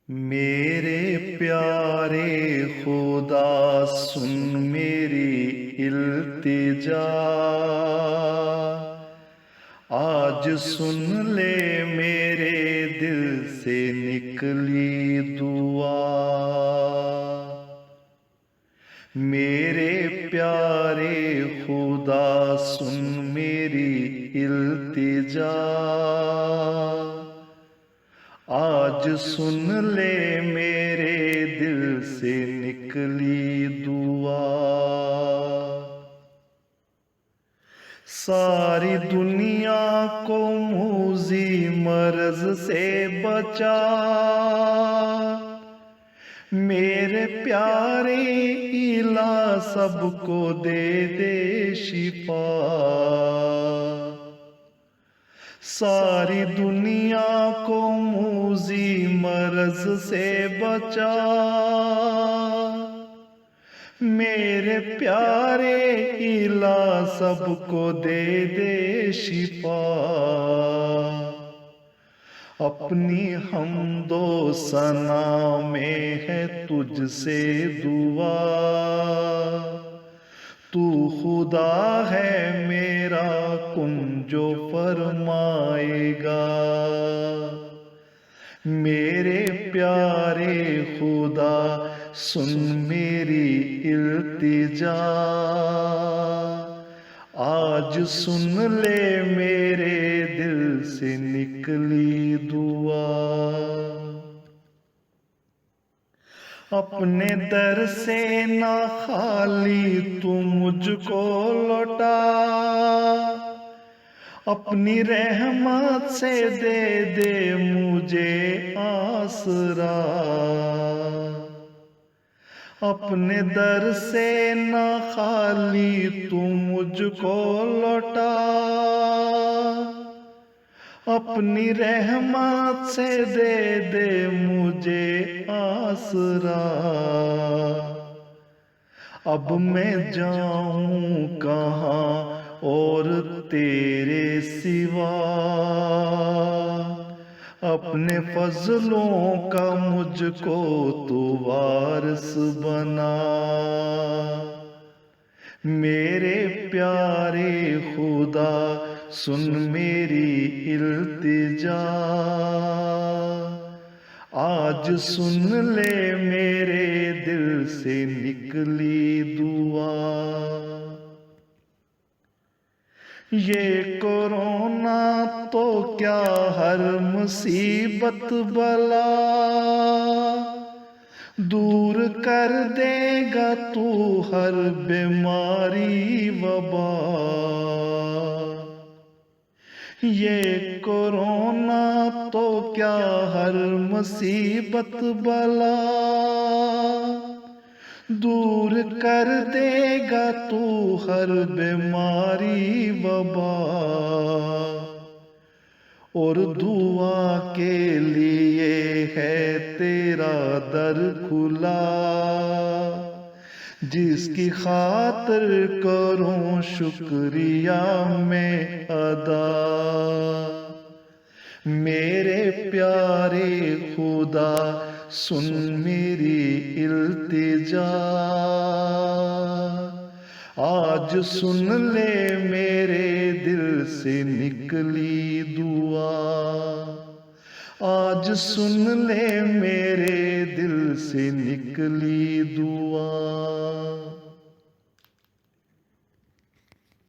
मेरे प्यारे खुदा सुन मेरी इल्तिजा, आज सुन ले मेरे दिल से निकली दुआ। मेरे प्यारे खुदा सुन मेरी इल्तिजा, आज सुन ले मेरे दिल से निकली दुआ। सारी दुनिया को मूजी मर्ज से बचा, मेरे प्यारे इला सबको दे दे शिफा। सारी दुनिया को मूजी मर्ज से बचा, मेरे प्यारे इला सबको दे दे शिफा। अपनी हमदो सना में है तुझसे दुआ, तू खुदा है मेरा कुन जो फरमाएगा। मेरे प्यारे खुदा सुन मेरी इल्तिजा, आज सुन ले मेरे दिल से निकली दुआ। अपने दर से ना खाली तू मुझको लौटा, अपनी रहमत से दे दे मुझे आसरा। अपने दर से ना खाली तू मुझको लौटा, अपनी रहमत से दे दे मुझे आसरा। अब मैं जाऊं कहाँ और तेरे सिवा, अपने फजलों का मुझको तू वारिस बना। मेरे प्यारे खुदा सुन मेरी इल्तिजा, आज सुन ले मेरे दिल से निकली दुआ। ये कोरोना तो क्या हर मुसीबत बला दूर कर देगा तू हर बीमारी वबा। ये कोरोना तो क्या हर मुसीबत बला दूर कर देगा तू हर बीमारी वबा। और दुआ के लिए है तेरा दर खुला, जिसकी खातिर करूं शुक्रिया मैं अदा। मेरे प्यारे खुदा सुन मेरी इल्तिजा, आज सुन ले मेरे दिल से निकली दुआ। आज सुन ले मेरे दिल से निकली दुआ।